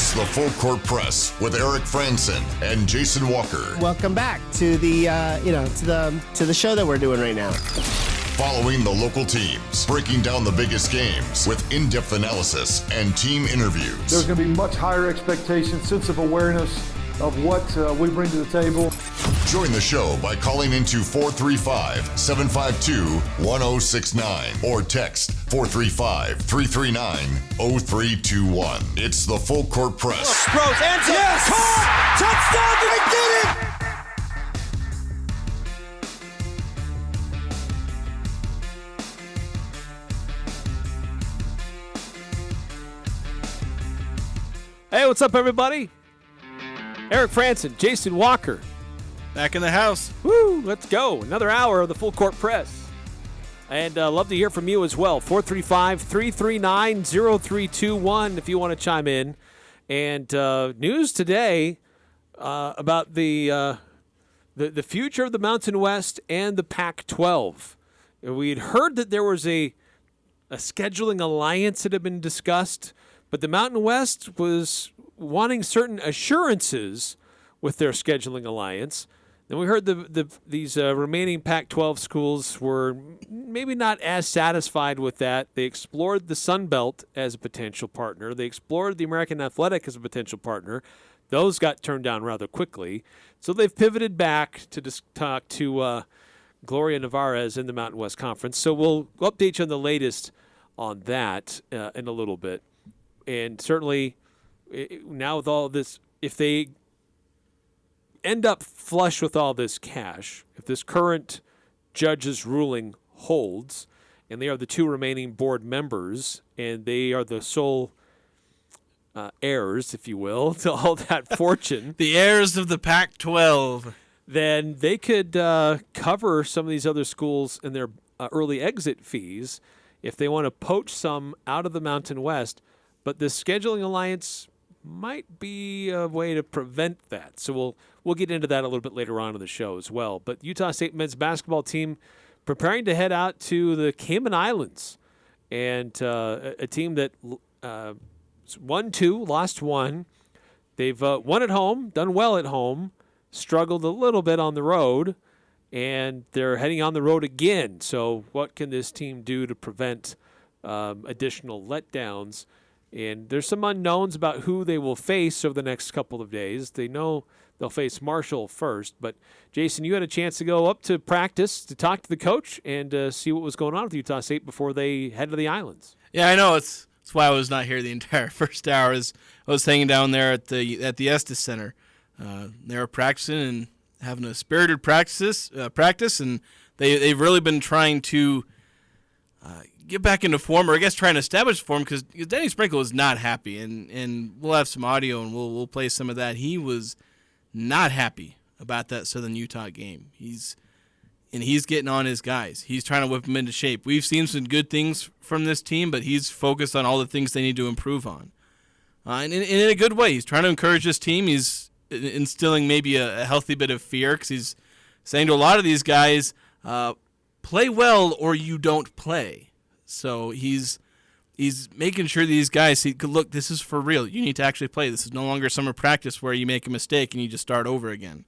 It's the Full Court Press with Eric Frandsen and Jason Walker. Welcome back to the to the show that we're doing right now. Following the local teams, breaking down the biggest games with in-depth analysis and team interviews. There's going to be much higher expectations, sense of awareness of what we bring to the table. Join the show by calling into 435-752-1069 or text 435-339-0321. It's the Full Court Press. Throws, ends up, yes! Caught! Touchdown! They did it! Hey, what's up, everybody? Eric Frandsen, Jason Walker. Back in the house. Woo, let's go. Another hour of the Full Court Press. And love to hear from you as well. 435-339-0321 if you want to chime in. And news today about the future of the Mountain West and the Pac-12. We had heard that there was a scheduling alliance that had been discussed, but the Mountain West was wanting certain assurances with their scheduling alliance. Then we heard these remaining Pac-12 schools were maybe not as satisfied with that. They explored the Sun Belt as a potential partner. They explored the American Athletic as a potential partner. Those got turned down rather quickly. So they've pivoted back to talk to Gloria Nevarez in the Mountain West Conference. So we'll update you on the latest on that in a little bit. And certainly now with all this, if they end up flush with all this cash, if this current judge's ruling holds, and they are the two remaining board members, and they are the sole heirs, if you will, to all that fortune. The heirs of the Pac-12. Then they could cover some of these other schools in their early exit fees if they want to poach some out of the Mountain West. But this scheduling alliance might be a way to prevent that. So we'll get into that a little bit later on in the show as well. But Utah State men's basketball team preparing to head out to the Cayman Islands, and a team that won 2, lost 1. They've won at home, done well at home, struggled a little bit on the road, and they're heading on the road again. So what can this team do to prevent additional letdowns? And there's some unknowns about who they will face over the next couple of days. They know they'll face Marshall first. But, Jason, you had a chance to go up to practice to talk to the coach and see what was going on with Utah State before they head to the islands. Yeah, I know. That's why I was not here the entire first hour. I was hanging down there at the Estes Center. They were practicing and having a spirited practice, and they've really been trying to get back into form, or I guess trying to establish form, because Danny Sprinkle was not happy, and we'll have some audio and we'll play some of that. He was not happy about that Southern Utah game. He's getting on his guys. He's trying to whip them into shape. We've seen some good things from this team, but he's focused on all the things they need to improve on. And in a good way, he's trying to encourage this team. He's instilling maybe a healthy bit of fear, because he's saying to a lot of these guys, play well or you don't play. So he's making sure these guys see, look, this is for real. You need to actually play. This is no longer summer practice where you make a mistake and you just start over again.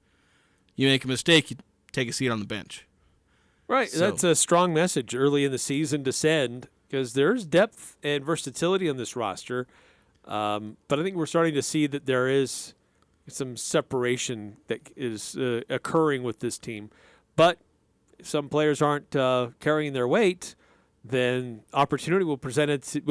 You make a mistake, you take a seat on the bench. Right. So that's a strong message early in the season to send, because there's depth and versatility on this roster. But I think we're starting to see that there is some separation that is occurring with this team. But if some players aren't carrying their weight, then opportunity will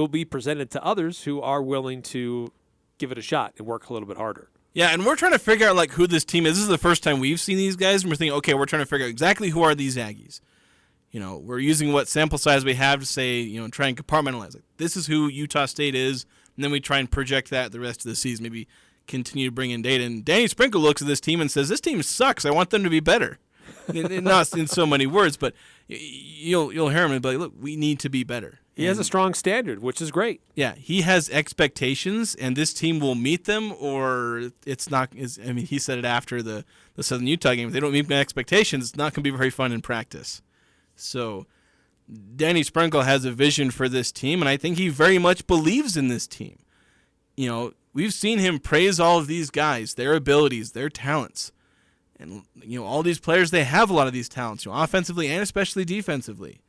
be presented to others who are willing to give it a shot and work a little bit harder. Yeah, and we're trying to figure out who this team is. This is the first time we've seen these guys, and we're thinking, okay, we're trying to figure out exactly who are these Aggies. We're using what sample size we have to say, try and compartmentalize it. This is who Utah State is, and then we try and project that the rest of the season, maybe continue to bring in data. And Danny Sprinkle looks at this team and says, this team sucks. I want them to be better. Not in so many words, but you'll hear him and be like, look, we need to be better. He has a strong standard, which is great. Yeah, he has expectations, and this team will meet them, or it's not. He said it after the Southern Utah game. If they don't meet my expectations, it's not going to be very fun in practice. So Danny Sprinkle has a vision for this team, and I think he very much believes in this team. we've seen him praise all of these guys, their abilities, their talents. And, all these players, they have a lot of these talents, offensively and especially defensively.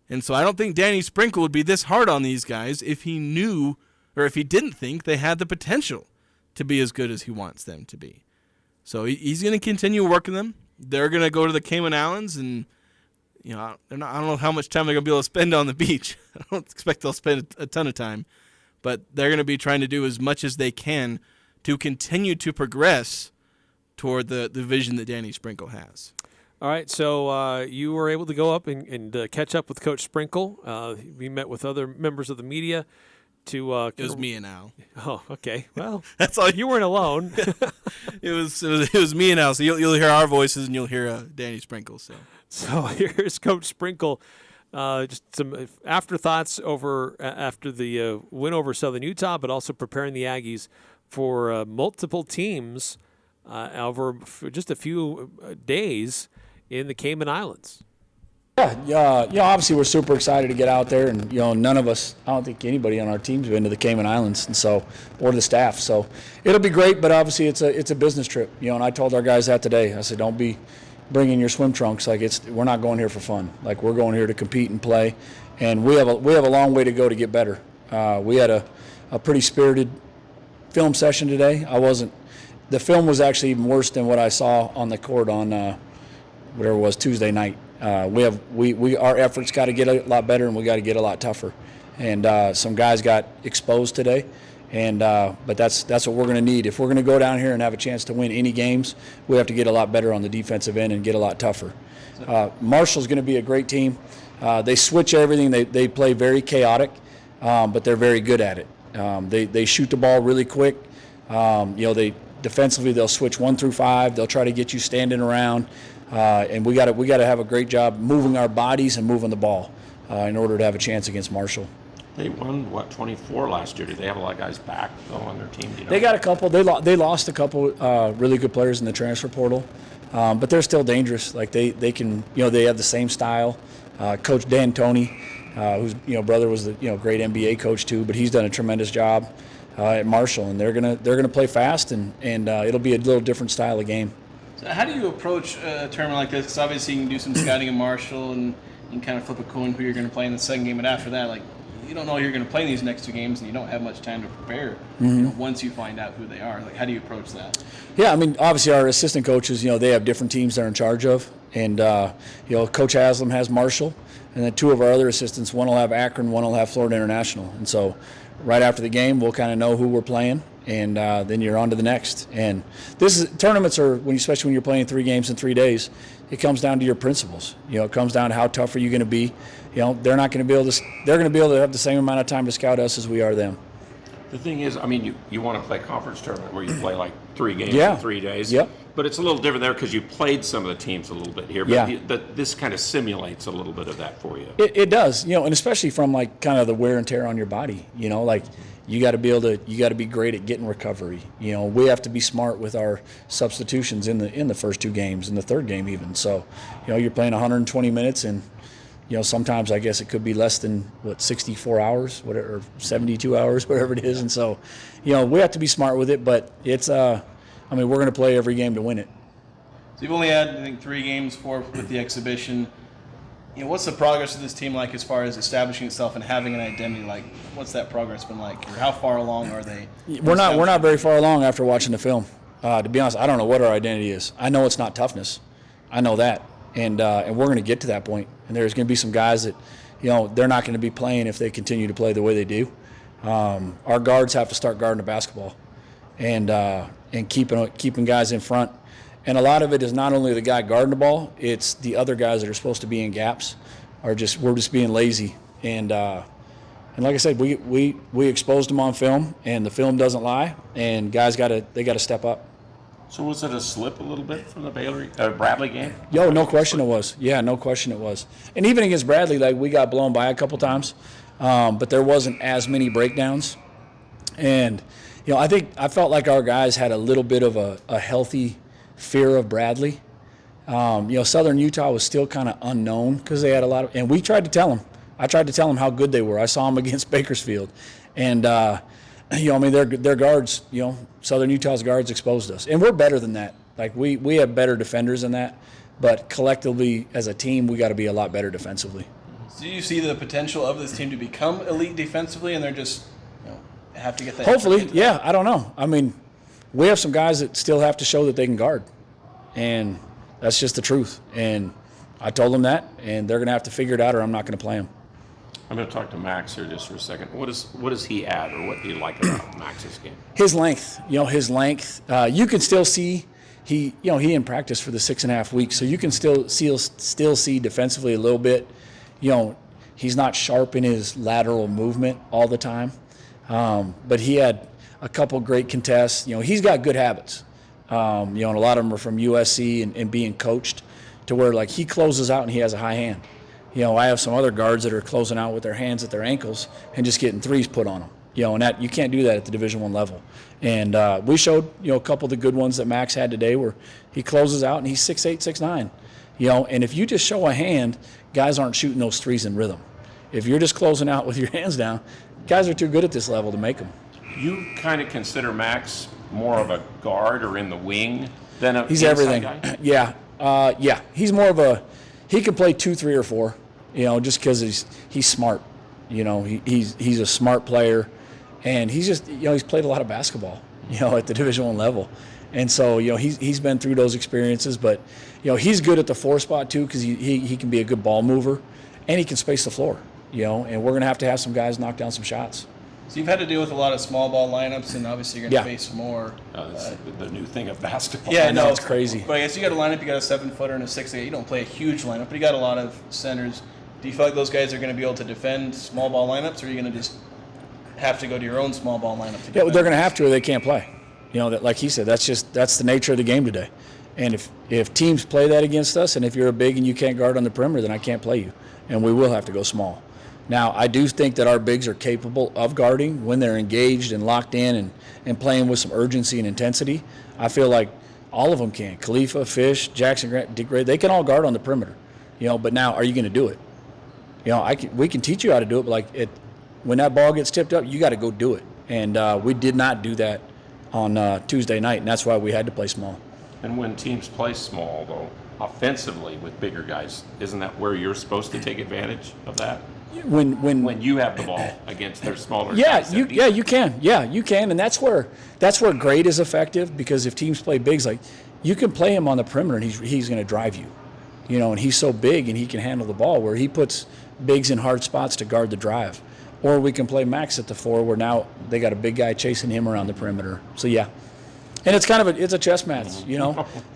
And so I don't think Danny Sprinkle would be this hard on these guys if he knew or if he didn't think they had the potential to be as good as he wants them to be. So he's going to continue working them. They're going to go to the Cayman Islands, and I don't know how much time they're going to be able to spend on the beach. I don't expect they'll spend a ton of time, but they're going to be trying to do as much as they can to continue to progress toward the vision that Danny Sprinkle has. All right, so you were able to go up and catch up with Coach Sprinkle. We met with other members of the media. It was me and Al. Oh, okay. Well, that's all. You weren't alone. It was me and Al. So you'll hear our voices and you'll hear Danny Sprinkle. So here's Coach Sprinkle. Just some afterthoughts after the win over Southern Utah, but also preparing the Aggies for multiple teams over just a few days in the Cayman Islands. Yeah, obviously we're super excited to get out there, and none of us, I don't think anybody on our team's been to the Cayman Islands, and so, or the staff. So it'll be great, but obviously it's a business trip. And I told our guys that today. I said, don't be bringing your swim trunks. We're not going here for fun. We're going here to compete and play, and we have a long way to go to get better. We had a pretty spirited film session today. The film was actually even worse than what I saw on the court on whatever it was, Tuesday night. Our efforts got to get a lot better, and we got to get a lot tougher. And some guys got exposed today, but that's what we're going to need. If we're going to go down here and have a chance to win any games, we have to get a lot better on the defensive end and get a lot tougher. Marshall's going to be a great team. They switch everything. They play very chaotic, but they're very good at it. They shoot the ball really quick. Defensively, they'll switch 1 through 5. They'll try to get you standing around, and we got to have a great job moving our bodies and moving the ball in order to have a chance against Marshall. They won 24 last year. Do they have a lot of guys back though on their team? They got a couple. They lost a couple really good players in the transfer portal, but they're still dangerous. They can they have the same style. Coach D'Antoni, whose brother was the great NBA coach too, but he's done a tremendous job at Marshall, and they're gonna play fast, and it'll be a little different style of game. So how do you approach a tournament like this? Because obviously you can do some scouting in Marshall, and you can kind of flip a coin who you're going to play in the second game, but after that, you don't know who you're going to play in these next 2 games, and you don't have much time to prepare. Once you find out who they are, how do you approach that? Yeah, obviously our assistant coaches, they have different teams they're in charge of, and Coach Haslam has Marshall, and then 2 of our other assistants, one will have Akron, one will have Florida International, and so right after the game, we'll kind of know who we're playing, and then you're on to the next. And tournaments are, especially when you're playing 3 games in 3 days, it comes down to your principles. It comes down to how tough are you going to be. They're going to be able to have the same amount of time to scout us as we are them. The thing is, you want to play conference tournament where you play 3 games in 3 days. Yep. But it's a little different there because you played some of the teams a little bit here. But this kind of simulates a little bit of that for you. It does, and especially from kind of the wear and tear on your body. You got to be great at getting recovery. We have to be smart with our substitutions in the first 2 games, in the third game even. So, you're playing 120 minutes, and sometimes I guess it could be less than 64 hours, whatever, or 72 hours, whatever it is. And so, we have to be smart with it. But it's we're going to play every game to win it. So you've only had, I think, 3 games with the exhibition. What's the progress of this team like as far as establishing itself and having an identity? What's that progress been like? Or how far along are they? We're not very far along after watching the film. To be honest, I don't know what our identity is. I know it's not toughness. I know that, and we're going to get to that point. And there's going to be some guys that, they're not going to be playing if they continue to play the way they do. Our guards have to start guarding the basketball, and keeping guys in front. And a lot of it is not only the guy guarding the ball, it's the other guys that are supposed to be in gaps we're just being lazy. And like I said, we exposed them on film, and the film doesn't lie, and guys got to step up. So was it a slip a little bit from the Bradley game? No question it was. Yeah, no question it was. And even against Bradley, we got blown by a couple times, but there wasn't as many breakdowns. And I felt like our guys had a little bit of a healthy fear of Bradley. Southern Utah was still kind of unknown because they had a lot of, and we tried to tell them. I tried to tell them how good they were. I saw them against Bakersfield, and I mean, their guards, Southern Utah's guards exposed us. And we're better than that. Like, we have better defenders than that. But collectively, as a team, we got to be a lot better defensively. So do you see the potential of this team to become elite defensively, and they're just have to get that? Hopefully, yeah. I don't know. I mean, we have some guys that still have to show that they can guard, and that's just the truth. And I told them that, and they're going to have to figure it out, or I'm not going to play them. I'm going to talk to Max here just for a second. What does he add, or what do you like about Max's game? His length. His length. You can still see. He in practice for the 6.5 weeks, so you can still see defensively a little bit. He's not sharp in his lateral movement all the time, but he had a couple great contests. He's got good habits. And a lot of them are from USC and being coached to where, like, he closes out and he has a high hand. I have some other guards that are closing out with their hands at their ankles and just getting threes put on them. And that you can't do that at the Division I level. And we showed, a couple of the good ones that Max had today where he closes out and he's 6'8", 6'9". And if you just show a hand, guys aren't shooting those threes in rhythm. If you're just closing out with your hands down, guys are too good at this level to make them. You kind of consider Max more of a guard or in the wing than a He's inside everything. guy? Yeah. He's more of he can play 2, 3, or 4, just because he's smart. He's a smart player. And he's just, he's played a lot of basketball, at the Division I level. And so, he's been through those experiences. But, he's good at the 4 spot, too, because he can be a good ball mover. And he can space the floor, And we're going to have some guys knock down some shots. So you've had to deal with a lot of small ball lineups, and obviously you're going to face more. That's the new thing of basketball. Yeah, no, it's crazy. But I guess you got a lineup, you got a 7-footer and a 6'8". You don't play a huge lineup, but you got a lot of centers. Do you feel like those guys are going to be able to defend small ball lineups, or are you going to just have to go to your own small ball lineup to defend? Yeah, well, they're going to have to, or they can't play. That, like he said, that's the nature of the game today. And if teams play that against us, and if you're a big and you can't guard on the perimeter, then I can't play you, and we will have to go small. Now, I do think that our bigs are capable of guarding when they're engaged and locked in and playing with some urgency and intensity. I feel like all of them can. Khalifa, Fish, Jackson Grant, Dick Ray, they can all guard on the perimeter. But now, are you going to do it? We can teach you how to do it, but when that ball gets tipped up, you got to go do it. And we did not do that on Tuesday night, and that's why we had to play small. And when teams play small, though, offensively with bigger guys, isn't that where you're supposed to take advantage of that? When you have the ball against their smaller guys. You can. Yeah, you can. And that's where grade is effective, because if teams play bigs, like, you can play him on the perimeter and he's going to drive you. And he's so big and he can handle the ball, where he puts bigs in hard spots to guard the drive. Or we can play Max at the 4, where now they got a big guy chasing him around the perimeter. So, yeah. And it's kind of it's a chess match,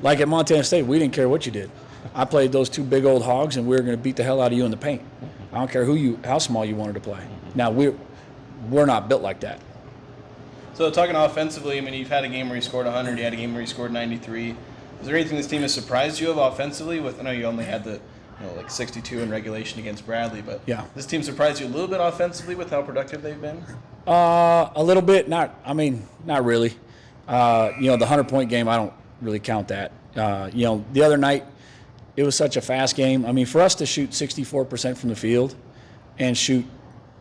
Like at Montana State, we didn't care what you did. I played those 2 big old hogs, and we were going to beat the hell out of you in the paint. I don't care how small you wanted to play. Now, we're not built like that. So talking offensively, I mean, you've had a game where you scored 100, you had a game where you scored 93. Is there anything this team has surprised you of offensively? I know you only had the 62 in regulation against Bradley, but this team surprised you a little bit offensively with how productive they've been? A little bit. Not really. The 100-point game, I don't really count that. The other night, it was such a fast game. I mean, for us to shoot 64% from the field and shoot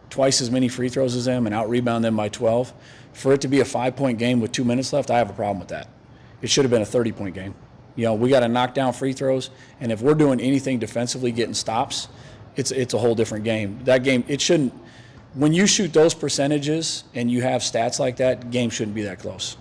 twice as many free throws as them and out-rebound them by 12, for it to be a 5-point game with 2 minutes left, I have a problem with that. It should have been a 30-point game. We got to knock down free throws, and if we're doing anything defensively, getting stops, it's a whole different game. That game, it shouldn't. When you shoot those percentages and you have stats like that, game shouldn't be that close.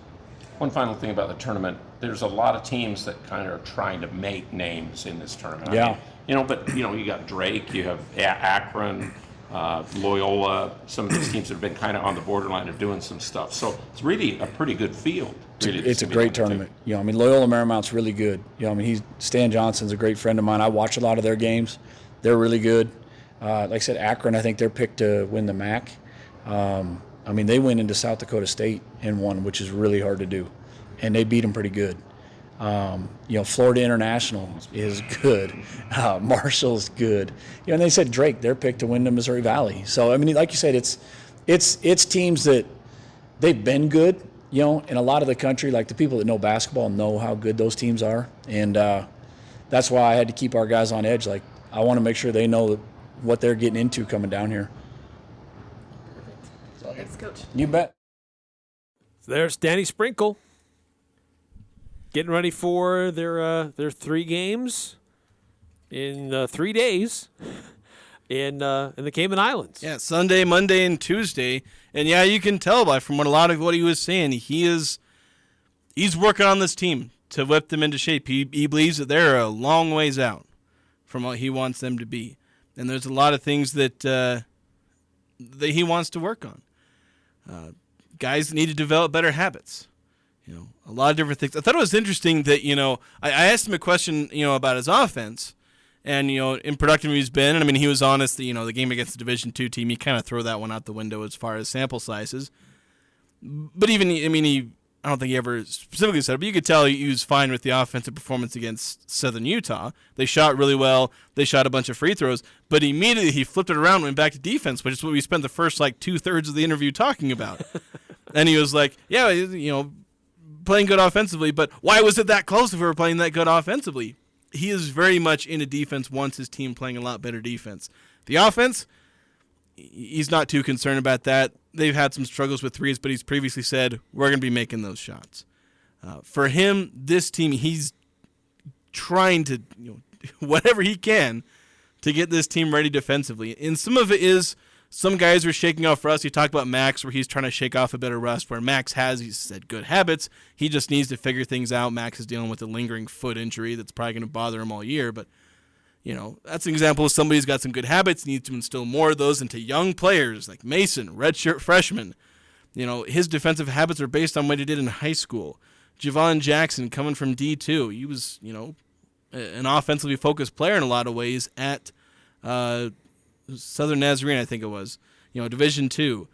One final thing about the tournament, there's a lot of teams that kind of are trying to make names in this tournament. Yeah. You got Drake, you have Akron, Loyola, some of these teams have been kind of on the borderline of doing some stuff. So it's really a pretty good field. It's a great tournament. Loyola Marymount's really good. Stan Johnson's a great friend of mine. I watch a lot of their games. They're really good. Like I said, Akron, I think they're picked to win the MAC. They went into South Dakota State and won, which is really hard to do. And they beat them pretty good. Florida International is good. Marshall's good. And they said Drake, they're picked to win the Missouri Valley. So, like you said, it's teams that they've been good, in a lot of the country. Like, the people that know basketball know how good those teams are. And that's why I had to keep our guys on edge. Like, I want to make sure they know what they're getting into coming down here. Thanks, Coach. You bet. There's Danny Sprinkle getting ready for their 3 games in 3 days in the Cayman Islands. Yeah, Sunday, Monday, and Tuesday. And yeah, you can tell from a lot of what he was saying, he's working on this team to whip them into shape. He believes that they're a long ways out from what he wants them to be. And there's a lot of things that he wants to work on. Guys need to develop better habits. A lot of different things. I thought it was interesting that, I asked him a question, about his offense and, in productive he's been. And, I mean, he was honest that, the game against the Division II team, you kind of throw that one out the window as far as sample sizes. But even, I don't think he ever specifically said it, but you could tell he was fine with the offensive performance against Southern Utah. They shot really well. They shot a bunch of free throws. But immediately he flipped it around and went back to defense, which is what we spent the first, 2/3 of the interview talking about. And he was like, yeah, playing good offensively, but why was it that close if we were playing that good offensively? He is very much into defense, wants his team playing a lot better defense. The offense, he's not too concerned about that. They've had some struggles with threes, but he's previously said, we're going to be making those shots. For him, this team, he's trying to, whatever he can to get this team ready defensively. And some of it is some guys are shaking off rust. You talked about Max, where he's trying to shake off a bit of rust, where Max has, he said, good habits. He just needs to figure things out. Max is dealing with a lingering foot injury that's probably going to bother him all year, but that's an example of somebody who's got some good habits, needs to instill more of those into young players like Mason, redshirt freshman. His defensive habits are based on what he did in high school. Javon Jackson coming from D2. He was, an offensively focused player in a lot of ways at Southern Nazarene, I think it was, Division II.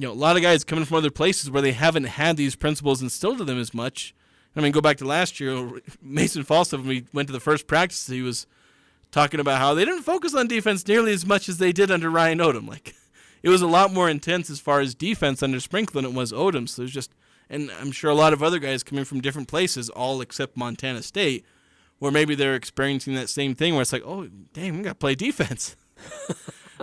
A lot of guys coming from other places where they haven't had these principles instilled to them as much. I mean, go back to last year, Mason Falstaff, when we went to the first practice, he was talking about how they didn't focus on defense nearly as much as they did under Ryan Odom. It was a lot more intense as far as defense under Sprinkle than it was Odom. So there's just, and I'm sure a lot of other guys coming from different places, all except Montana State, where maybe they're experiencing that same thing where it's like, oh, dang, we got to play defense.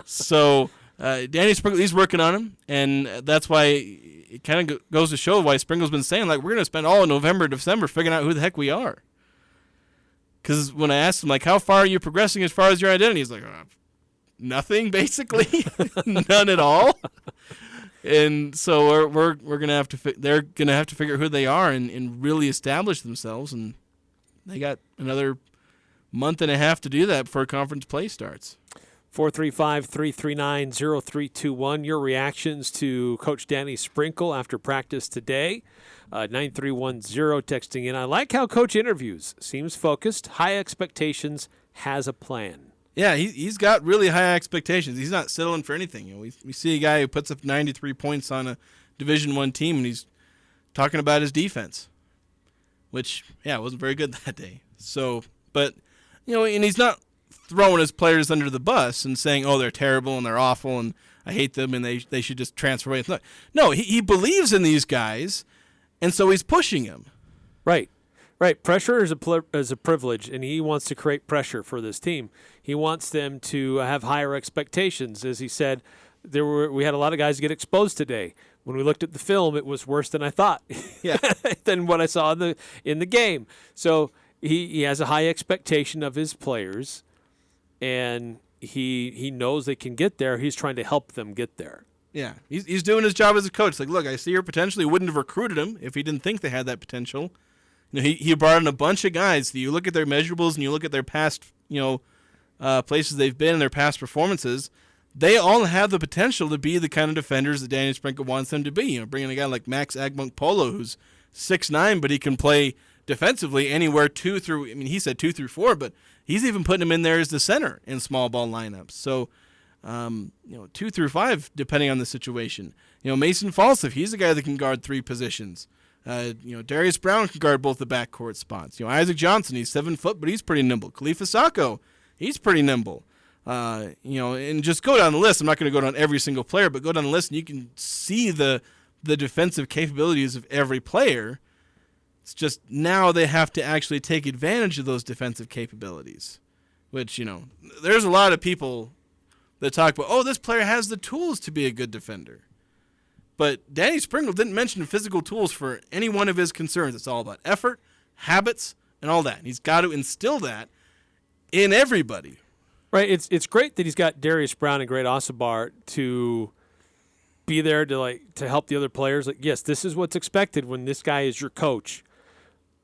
So Danny Sprinkle, he's working on him, and that's why it kind of goes to show why Sprinkle's been saying, we're going to spend all of November, December figuring out who the heck we are. Because when I asked him, how far are you progressing as far as your identity? He's like, nothing, basically. None at all. And so we're going to have to they're going to have to figure out who they are and really establish themselves. And they got another month and a half to do that before conference play starts. 435-339-0321. Your reactions to Coach Danny Sprinkle after practice today. 9310 texting in. I like how Coach interviews. Seems focused, high expectations, has a plan. Yeah, he's got really high expectations. He's not settling for anything. We see a guy who puts up 93 points on a Division I team, and he's talking about his defense, which, wasn't very good that day. So, but, and he's not throwing his players under the bus and saying, oh, they're terrible and they're awful and I hate them and they should just transfer away. No, he believes in these guys, and so he's pushing them. Right. Pressure is a privilege, and he wants to create pressure for this team. He wants them to have higher expectations. As he said, we had a lot of guys get exposed today. When we looked at the film, it was worse than I thought. Yeah. than what I saw in the game. So he has a high expectation of his players, and he knows they can get there. He's trying to help them get there. Yeah, he's doing his job as a coach. Look, I see your potential. He wouldn't have recruited him if he didn't think they had that potential. He brought in a bunch of guys. You look at their measurables and you look at their past, places they've been and their past performances. They all have the potential to be the kind of defenders that Danny Sprinkle wants them to be. Bringing a guy like Max Agmunk-Polo, who's 6'9", but he can play defensively anywhere 2 through. I mean, he said 2 through 4, but he's even putting him in there as the center in small ball lineups. So, 2 through 5, depending on the situation. Mason Falstaff, he's a guy that can guard 3 positions. Darius Brown can guard both the backcourt spots. Isaac Johnson, he's 7 foot, but he's pretty nimble. Khalifa Sacco, he's pretty nimble. And just go down the list. I'm not going to go down every single player, but go down the list and you can see the defensive capabilities of every player. It's just now they have to actually take advantage of those defensive capabilities, which, there's a lot of people that talk about, oh, this player has the tools to be a good defender. But Danny Sprinkle didn't mention physical tools for any one of his concerns. It's all about effort, habits, and all that. And he's got to instill that in everybody. Right. It's great that he's got Darius Brown and Great Osabar to be there to help the other players. Like, yes, this is what's expected when this guy is your coach.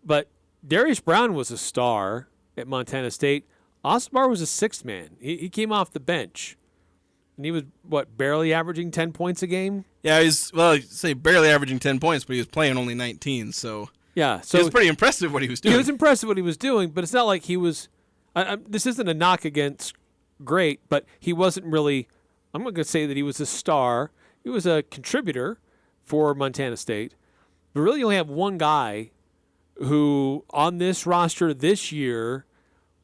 But Darius Brown was a star at Montana State. Osabar was a sixth man. He came off the bench. And he was, barely averaging 10 points a game? Yeah, I'd say barely averaging 10 points, but he was playing only 19, so... Yeah, so... It was pretty impressive what he was doing. It was impressive what he was doing, but it's not like he was... this isn't a knock against Great, but he wasn't really... I'm not going to say that he was a star. He was a contributor for Montana State. But really, you only have one guy who, on this roster this year,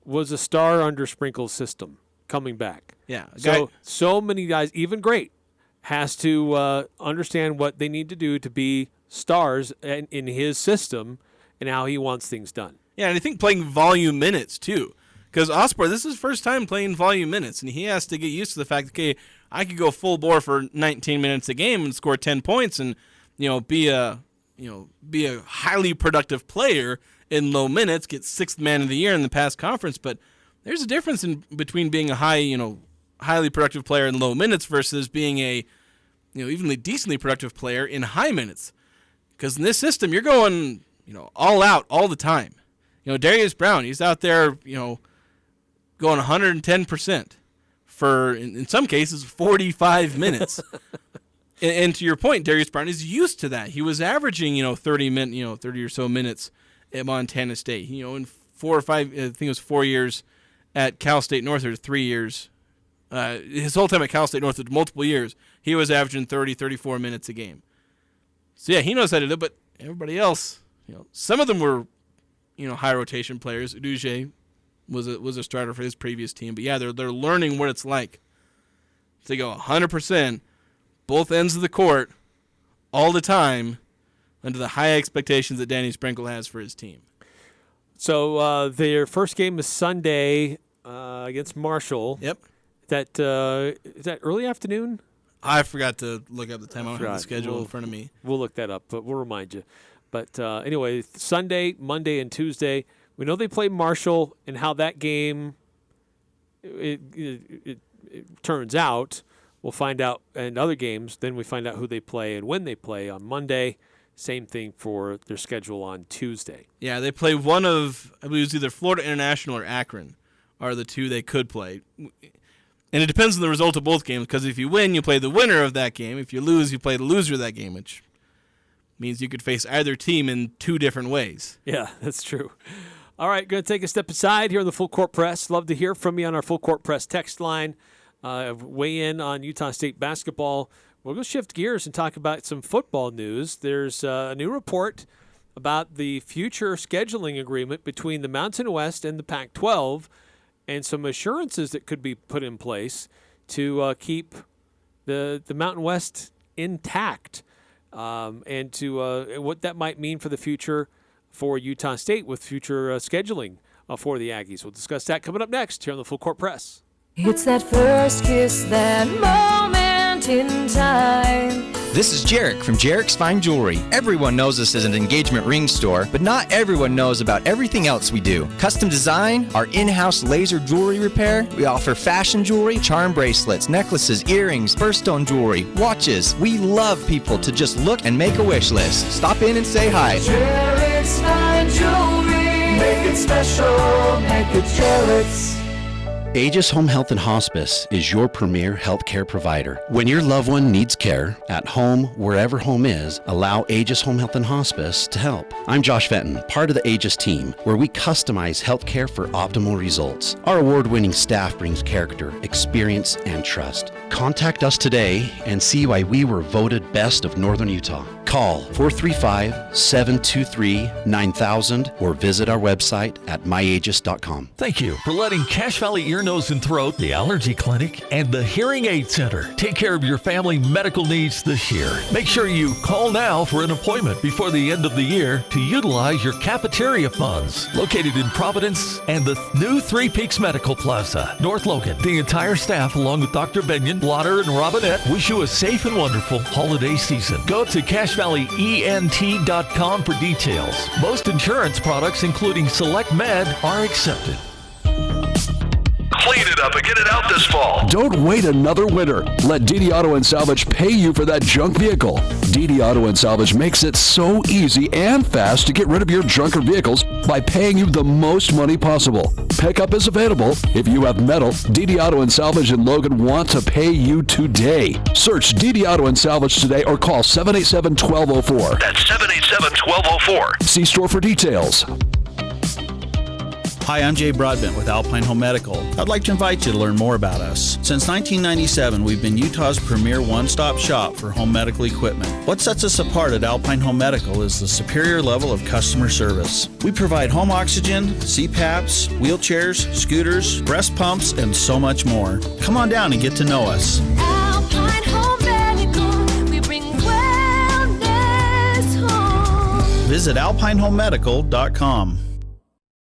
was a star under Sprinkle's system coming back. Yeah. So many guys, even Great, has to understand what they need to do to be stars in his system and how he wants things done. Yeah, and I think playing volume minutes, too. Because Osborne, this is his first time playing volume minutes, and he has to get used to the fact that, okay, I could go full bore for 19 minutes a game and score 10 points and, be a highly productive player in low minutes, get sixth man of the year in the past conference. But there's a difference between being a highly productive player in low minutes versus being a, evenly decently productive player in high minutes. Because in this system, you're going, all out all the time. Darius Brown, he's out there, going 110% for, in some cases, 45 minutes. and to your point, Darius Brown is used to that. He was averaging, 30 or so minutes at Montana State. In 4 or 5, I think it was 4 years at Cal State North, or 3 years. His whole time at Cal State North, multiple years, he was averaging 30, 34 minutes a game. So, yeah, he knows how to do it, but everybody else, some of them were, high rotation players. Uduje was a starter for his previous team. But, yeah, they're learning what it's like to go 100%, both ends of the court, all the time, under the high expectations that Danny Sprinkle has for his team. So their first game is Sunday against Marshall. Yep. Is that early afternoon? I forgot to look up the time. I don't have the schedule in front of me. We'll look that up, but we'll remind you. But anyway, Sunday, Monday, and Tuesday, we know they play Marshall, and how that game it turns out. We'll find out in other games. Then we find out who they play and when they play on Monday. Same thing for their schedule on Tuesday. Yeah, they play one of, I believe it was either Florida International or Akron are the two they could play. And it depends on the result of both games, because if you win, you play the winner of that game. If you lose, you play the loser of that game, which means you could face either team in two different ways. Yeah, that's true. All right, going to take a step aside here on the Full Court Press. Love to hear from you on our Full Court Press text line. Weigh in on Utah State basketball. We're going to shift gears and talk about some football news. There's a new report about the future scheduling agreement between the Mountain West and the Pac-12, and some assurances that could be put in place to keep the Mountain West intact, and to what that might mean for the future for Utah State with future scheduling for the Aggies. We'll discuss that coming up next here on the Full Court Press. It's that first kiss, that moment in time. This is Jarek from Jarek's Fine Jewelry. Everyone knows us as an engagement ring store, but not everyone knows about everything else we do. Custom design, our in-house laser jewelry repair. We offer fashion jewelry, charm bracelets, necklaces, earrings, birthstone jewelry, watches. We love people to just look and make a wish list. Stop in and say hi. Jarek's Fine Jewelry. Make it special, make it Jarek's. Agis Home Health and Hospice is your premier healthcare provider. When your loved one needs care, at home, wherever home is, allow Agis Home Health and Hospice to help. I'm Josh Fenton, part of the Agis team, where we customize healthcare for optimal results. Our award-winning staff brings character, experience, and trust. Contact us today and see why we were voted best of Northern Utah. Call 435-723-9000 or visit our website at myagis.com. Thank you for letting Cache Valley Ear Nose and Throat, the Allergy Clinic, and the Hearing Aid Center take care of your family medical needs this year. Make sure you call now for an appointment before the end of the year to utilize your cafeteria funds. Located in Providence and the new Three Peaks Medical Plaza, North Logan. The entire staff, along with Dr. Benyon, Blotter, and Robinette, wish you a safe and wonderful holiday season. Go to CashValleyENT.com for details. Most insurance products, including Select Med, are accepted. Clean it up and get it out this fall. Don't wait another winter. Let DD Auto and Salvage pay you for that junk vehicle. DD Auto and Salvage makes it so easy and fast to get rid of your junk or vehicles by paying you the most money possible. Pickup is available. If you have metal, DD Auto and Salvage in Logan want to pay you today. Search DD Auto and Salvage today or call 787-1204. That's 787-1204. See store for details. Hi, I'm Jay Broadbent with Alpine Home Medical. I'd like to invite you to learn more about us. Since 1997, we've been Utah's premier one-stop shop for home medical equipment. What sets us apart at Alpine Home Medical is the superior level of customer service. We provide home oxygen, CPAPs, wheelchairs, scooters, breast pumps, and so much more. Come on down and get to know us. Alpine Home Medical, we bring wellness home. Visit alpinehomemedical.com.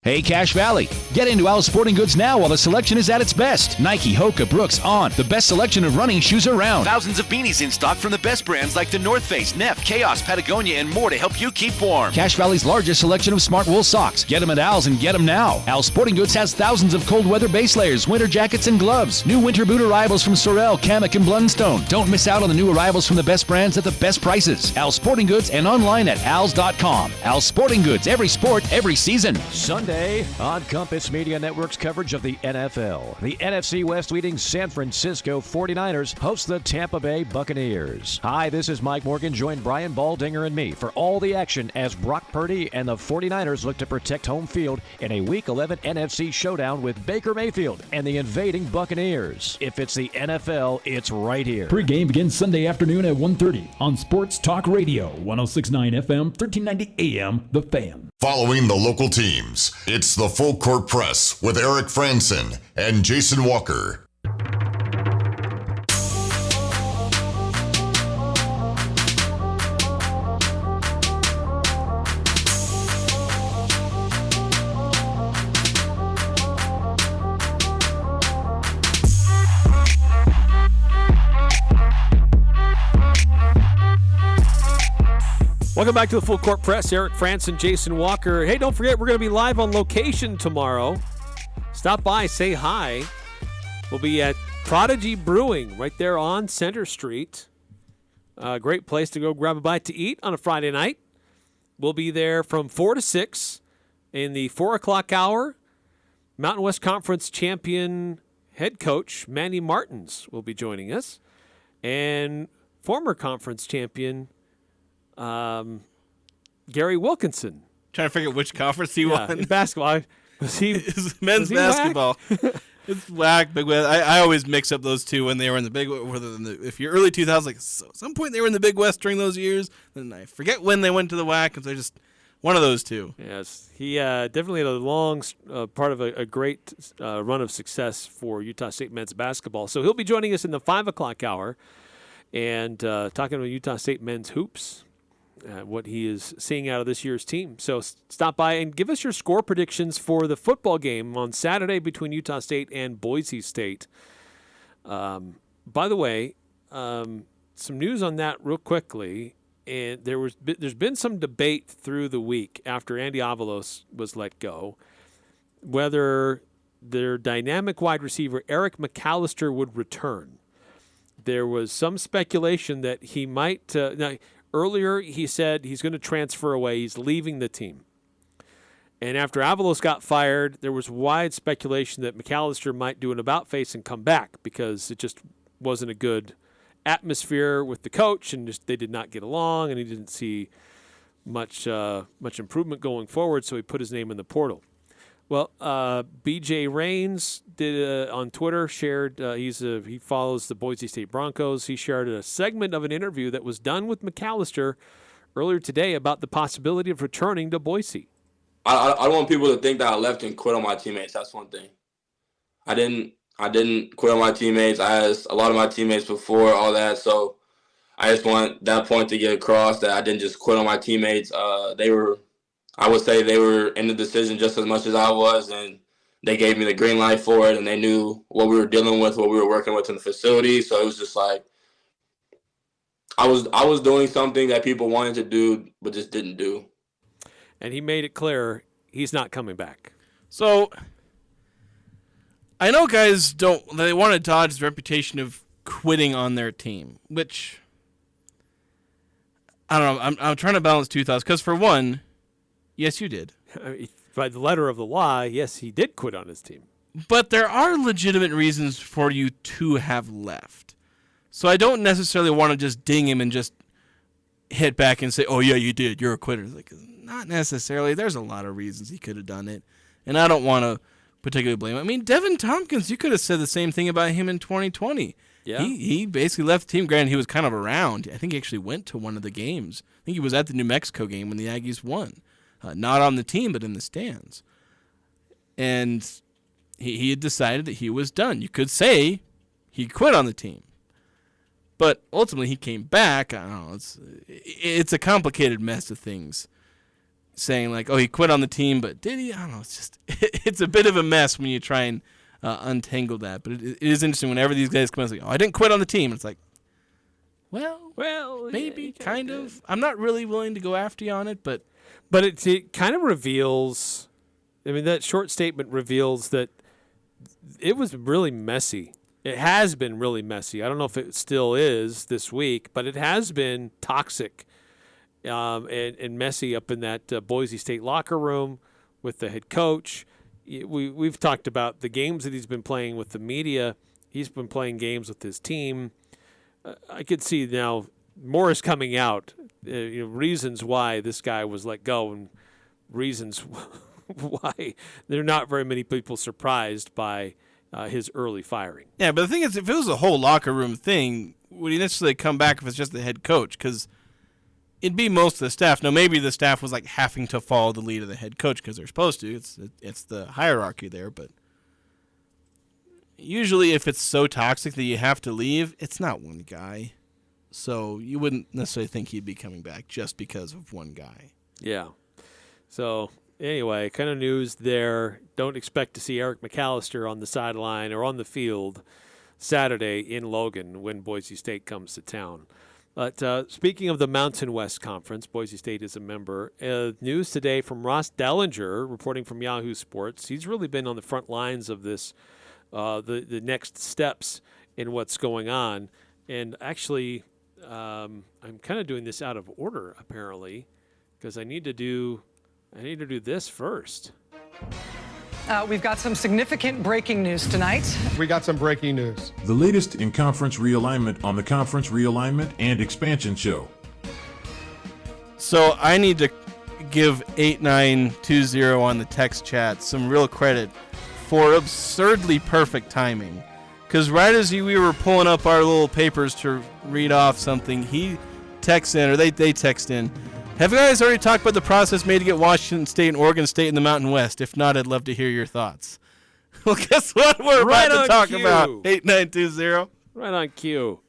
Hey, Cache Valley. Get into Al's Sporting Goods now while the selection is at its best. Nike, Hoka, Brooks, On. The best selection of running shoes around. Thousands of beanies in stock from the best brands like the North Face, Neff, Chaos, Patagonia, and more to help you keep warm. Cache Valley's largest selection of smart wool socks. Get them at Al's and get them now. Al's Sporting Goods has thousands of cold weather base layers, winter jackets, and gloves. New winter boot arrivals from Sorel, Kamak, and Blundstone. Don't miss out on the new arrivals from the best brands at the best prices. Al's Sporting Goods and online at als.com. Al's Sporting Goods, every sport, every season. Sunday on Compass Media Network's coverage of the NFL. The NFC West leading San Francisco 49ers host the Tampa Bay Buccaneers. Hi, this is Mike Morgan. Join Brian Baldinger and me for all the action as Brock Purdy and the 49ers look to protect home field in a Week 11 NFC showdown with Baker Mayfield and the invading Buccaneers. If it's the NFL, it's right here. Pre-game begins Sunday afternoon at 1:30 on Sports Talk Radio, 106.9 FM, 1390 AM, The Fan. Following the local teams, it's the Full Court Press with Eric Frandsen and Jason Walker. Welcome back to the Full Court Press. Eric Frandsen, Jason Walker. Hey, don't forget, we're going to be live on location tomorrow. Stop by, say hi. We'll be at Prodigy Brewing right there on Center Street. Great place to go grab a bite to eat on a Friday night. We'll be there from 4 to 6 in the 4 o'clock hour. Mountain West Conference champion head coach Manny Martins will be joining us. And former conference champion Gary Wilkinson. Trying to figure out which conference he won. In basketball. It's men's basketball. It's WAC, Big West. I always mix up those two when they were in the Big West. If you're early 2000s, like some point they were in the Big West during those years. Then I forget when they went to the WAC, because they're just one of those two. Yes. He definitely had a long part of a great run of success for Utah State men's basketball. So he'll be joining us in the 5 o'clock hour and talking about Utah State men's hoops. What he is seeing out of this year's team. So stop by and give us your score predictions for the football game on Saturday between Utah State and Boise State. By the way, some news on that real quickly. And there's been some debate through the week after Andy Avalos was let go, whether their dynamic wide receiver Eric McCallister would return. There was some speculation that he might. Earlier, he said he's going to transfer away. He's leaving the team. And after Avalos got fired, there was wide speculation that McCallister might do an about-face and come back because it just wasn't a good atmosphere with the coach, and they did not get along, and he didn't see much improvement going forward, so he put his name in the portal. Well, BJ Rains did on Twitter shared he follows the Boise State Broncos. He shared a segment of an interview that was done with McCallister earlier today about the possibility of returning to Boise. I don't want people to think that I left and quit on my teammates. That's one thing. I didn't quit on my teammates. I asked a lot of my teammates before all that, so I just want that point to get across that I didn't just quit on my teammates. I would say they were in the decision just as much as I was, and they gave me the green light for it, and they knew what we were dealing with, what we were working with in the facility. So it was just like I was doing something that people wanted to do but just didn't do. And he made it clear he's not coming back. So I know guys they want to dodge the reputation of quitting on their team, which I don't know. I'm trying to balance two thoughts because for one, yes, you did. By the letter of the law, yes, he did quit on his team. But there are legitimate reasons for you to have left. So I don't necessarily want to just ding him and just hit back and say, oh, yeah, you did. You're a quitter. Like, not necessarily. There's a lot of reasons he could have done it. And I don't want to particularly blame him. I mean, Devin Tompkins, you could have said the same thing about him in 2020. Yeah. He basically left the team. Granted, he was kind of around. I think he actually went to one of the games. I think he was at the New Mexico game when the Aggies won. Not on the team, but in the stands. And he had decided that he was done. You could say he quit on the team. But ultimately, he came back. I don't know. It's a complicated mess of things. Saying like, oh, he quit on the team, but did he? I don't know. It's a bit of a mess when you try and untangle that. But it is interesting whenever these guys come out and say, oh, I didn't quit on the team. It's like, well, maybe, kind of. I'm not really willing to go after you on it, but it kind of reveals, I mean, that short statement reveals that it was really messy. It has been really messy. I don't know if it still is this week, but it has been toxic and messy up in that Boise State locker room with the head coach. We've talked about the games that he's been playing with the media. He's been playing games with his team. I could see now more is coming out, reasons why this guy was let go and reasons why there are not very many people surprised by his early firing. Yeah, but the thing is, if it was a whole locker room thing, would he necessarily come back if it's just the head coach? Because it'd be most of the staff. Now, maybe the staff was like having to follow the lead of the head coach because they're supposed to. It's the hierarchy there, but usually if it's so toxic that you have to leave, it's not one guy. So you wouldn't necessarily think he'd be coming back just because of one guy. Yeah. So anyway, kind of news there. Don't expect to see Eric McCallister on the sideline or on the field Saturday in Logan when Boise State comes to town. But speaking of the Mountain West Conference, Boise State is a member. News today from Ross Dellinger, reporting from Yahoo Sports. He's really been on the front lines of this, the next steps in what's going on. And actually, I'm kind of doing this out of order, apparently, because I need to do this first. We've got some significant breaking news tonight. We got some breaking news. The latest in conference realignment on the Conference Realignment and Expansion Show. So I need to give 8920 on the text chat some real credit for absurdly perfect timing. Because right as we were pulling up our little papers to read off something, he texts in, or they text in, have you guys already talked about the process made to get Washington State and Oregon State in the Mountain West? If not, I'd love to hear your thoughts. Well, guess what we're right about to talk cue. about? 8920. Right on cue.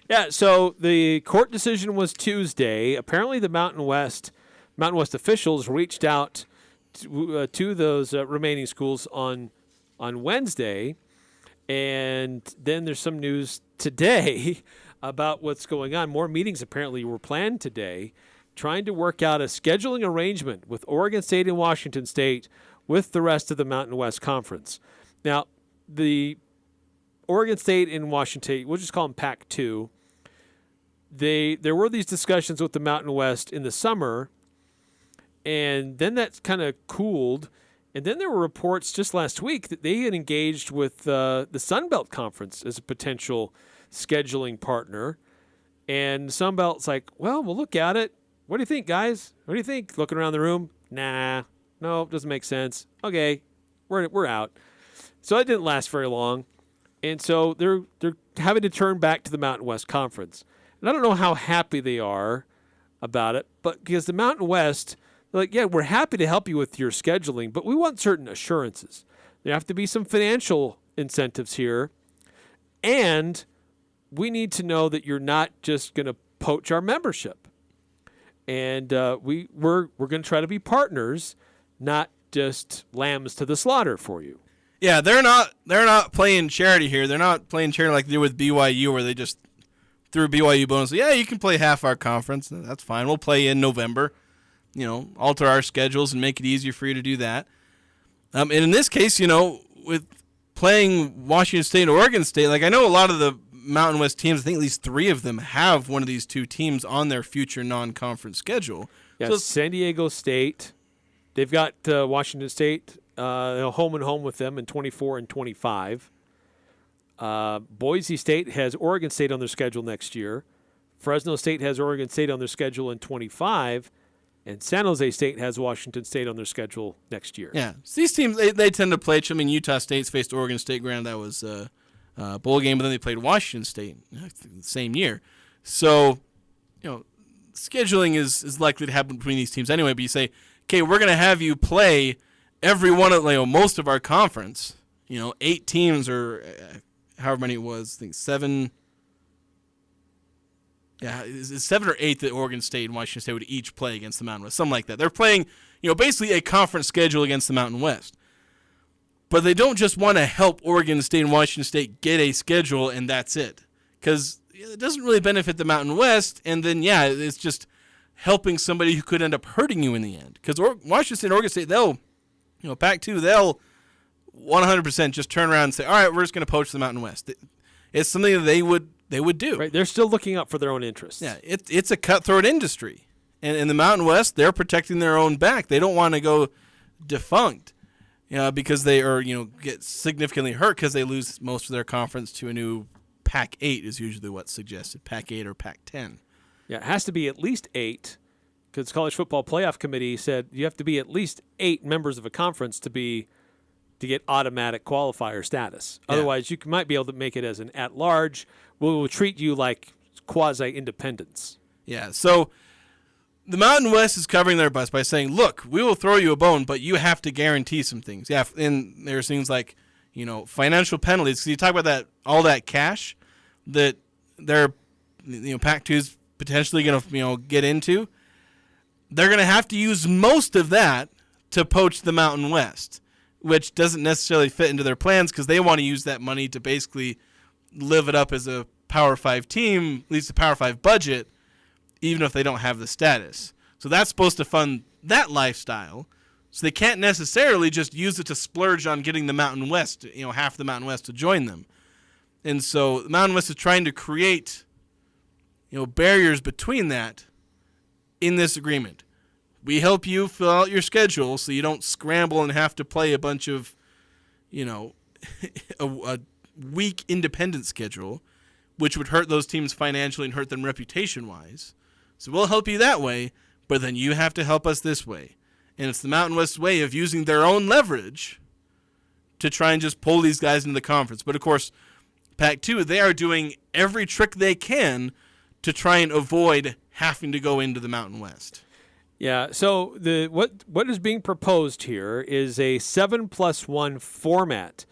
Yeah, so the court decision was Tuesday. Apparently the Mountain West officials reached out to those remaining schools on Wednesday. And then there's some news today about what's going on. More meetings apparently were planned today, trying to work out a scheduling arrangement with Oregon State and Washington State with the rest of the Mountain West Conference. Now, the Oregon State and Washington, we'll just call them Pac-2, there were these discussions with the Mountain West in the summer, and then that kind of cooled. And then there were reports just last week that they had engaged with the Sun Belt Conference as a potential scheduling partner. And Sun Belt's like, well, we'll look at it. What do you think, guys? What do you think? Looking around the room, no, doesn't make sense. Okay, we're out. So that didn't last very long, and so they're having to turn back to the Mountain West Conference. And I don't know how happy they are about it, but because the Mountain West, they're like, yeah, we're happy to help you with your scheduling, but we want certain assurances. There have to be some financial incentives here, and we need to know that you're not just going to poach our membership. And we're going to try to be partners, not just lambs to the slaughter for you. Yeah, they're not playing charity here. They're not playing charity like they did with BYU, where they just threw BYU bonus. Yeah, you can play half our conference. That's fine. We'll play in November. Alter our schedules and make it easier for you to do that. And in this case, with playing Washington State and Oregon State, like I know a lot of the Mountain West teams, I think at least 3 of them have one of these 2 teams on their future non-conference schedule. Yeah, So San Diego State, they've got Washington State home and home with them in 24 and 25. Boise State has Oregon State on their schedule next year. Fresno State has Oregon State on their schedule in 25. And San Jose State has Washington State on their schedule next year. Yeah, so these teams, they tend to play. I mean, Utah State's faced Oregon State, granted that was a bowl game, but then they played Washington State the same year. So, scheduling is likely to happen between these teams anyway. But you say, okay, we're going to have you play every one of most of our conference. 8 teams or however many it was. I think 7. Yeah, it's 7 or 8 that Oregon State and Washington State would each play against the Mountain West, something like that. They're playing, basically a conference schedule against the Mountain West. But they don't just want to help Oregon State and Washington State get a schedule and that's it. Because it doesn't really benefit the Mountain West, and then, it's just helping somebody who could end up hurting you in the end. Because Washington State and Oregon State, they'll, Pac-12, they'll 100% just turn around and say, all right, we're just going to poach the Mountain West. It's something that they would do. Right, they're still looking out for their own interests. Yeah, it's a cutthroat industry. And in the Mountain West, they're protecting their own back. They don't want to go defunct because they are, get significantly hurt because they lose most of their conference to a new Pac-8 is usually what's suggested, Pac-8 or Pac-10. Yeah, it has to be at least 8 because the College Football Playoff Committee said you have to be at least 8 members of a conference to get automatic qualifier status. Yeah. Otherwise, you might be able to make it as an at-large. We will treat you like quasi-independents. Yeah, so the Mountain West is covering their butts by saying, look, we will throw you a bone, but you have to guarantee some things. Yeah, and there's things like, financial penalties. Because you talk about all that cash that they're, Pac-12's potentially going to, get into. They're going to have to use most of that to poach the Mountain West, which doesn't necessarily fit into their plans because they want to use that money to basically live it up as a Power 5 team, at least a Power 5 budget, even if they don't have the status. So that's supposed to fund that lifestyle. So they can't necessarily just use it to splurge on getting the Mountain West, half the Mountain West to join them. And so the Mountain West is trying to create, barriers between that in this agreement. We help you fill out your schedule so you don't scramble and have to play a bunch of, a weak independent schedule, which would hurt those teams financially and hurt them reputation-wise. So we'll help you that way, but then you have to help us this way. And it's the Mountain West's way of using their own leverage to try and just pull these guys into the conference. But, of course, Pac-2, they are doing every trick they can to try and avoid having to go into the Mountain West. Yeah, so what is being proposed here is a 7+1 format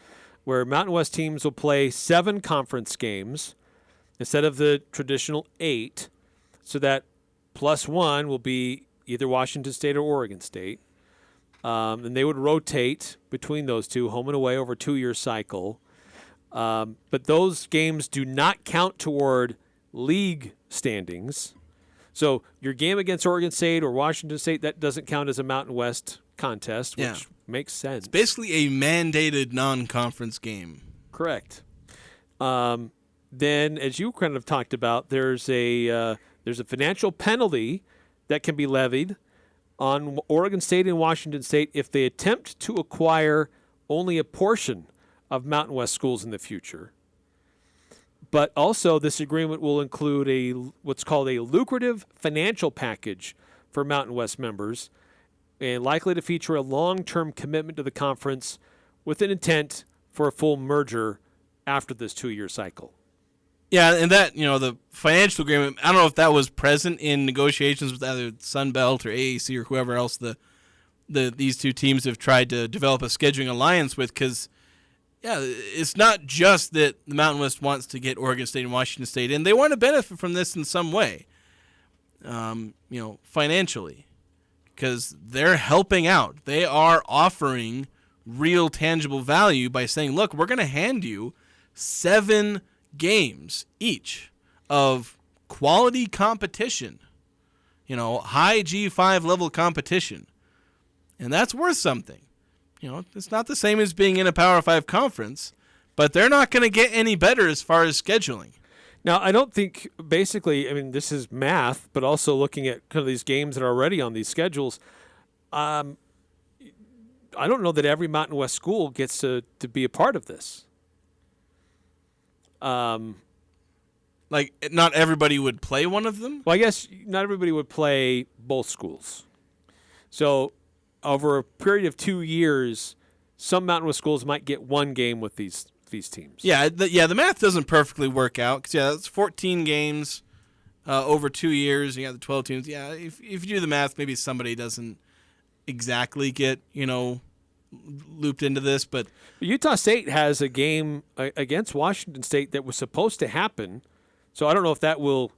where Mountain West teams will play 7 conference games instead of the traditional 8, so that +1 will be either Washington State or Oregon State. And they would rotate between those two, home and away, over a 2-year cycle. But those games do not count toward league standings. So your game against Oregon State or Washington State, that doesn't count as a Mountain West contest, which makes sense. It's basically a mandated non-conference game. Correct. Then, as you kind of talked about, there's a financial penalty that can be levied on Oregon State and Washington State if they attempt to acquire only a portion of Mountain West schools in the future. But also, this agreement will include what's called a lucrative financial package for Mountain West members, and likely to feature a long-term commitment to the conference with an intent for a full merger after this 2-year cycle. Yeah, and that, the financial agreement, I don't know if that was present in negotiations with either Sun Belt or AAC or whoever else these two teams have tried to develop a scheduling alliance with, because Yeah, it's not just that the Mountain West wants to get Oregon State and Washington State in. They want to benefit from this in some way, financially, because they're helping out. They are offering real tangible value by saying, look, we're going to hand you 7 games each of quality competition, high G5 level competition. And that's worth something. It's not the same as being in a Power 5 conference, but they're not going to get any better as far as scheduling. Now, I don't think basically, this is math, but also looking at kind of these games that are already on these schedules. I don't know that every Mountain West school gets to be a part of this. Not everybody would play one of them? Well, I guess not everybody would play both schools. So over a period of 2 years, some Mountain West schools might get one game with these teams. Yeah, the math doesn't perfectly work out because that's 14 games over 2 years. You got the 12 teams. Yeah, if you do the math, maybe somebody doesn't exactly get looped into this. But Utah State has a game against Washington State that was supposed to happen. So I don't know if that will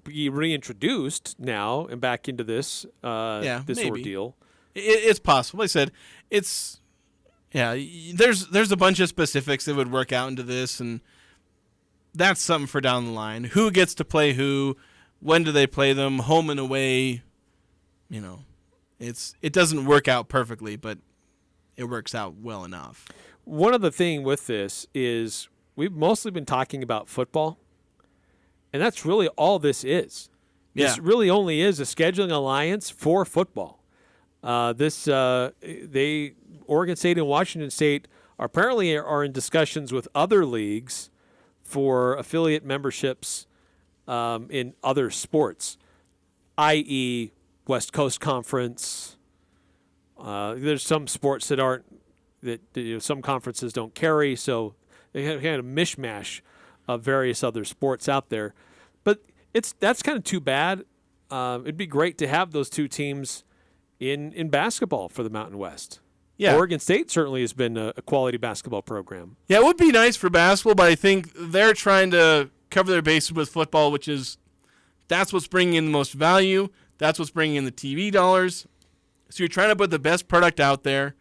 be reintroduced now and back into this maybe. ordeal. It's possible. Like I said, there's a bunch of specifics that would work out into this, and that's something for down the line. Who gets to play who? When do they play them? Home and away. It doesn't work out perfectly, but it works out well enough. One other thing with this is we've mostly been talking about football, and that's really all this is. Yeah. This really only is a scheduling alliance for football. Oregon State and Washington State apparently are in discussions with other leagues for affiliate memberships in other sports, i.e. West Coast Conference. There's some sports that some conferences don't carry, so they have kind of a mishmash of various other sports out there. But that's kind of too bad. It'd be great to have those two teams in basketball for the Mountain West. Yeah. Oregon State certainly has been a quality basketball program. Yeah, it would be nice for basketball, but I think they're trying to cover their bases with football, that's what's bringing in the most value. That's what's bringing in the TV dollars. So you're trying to put the best product out there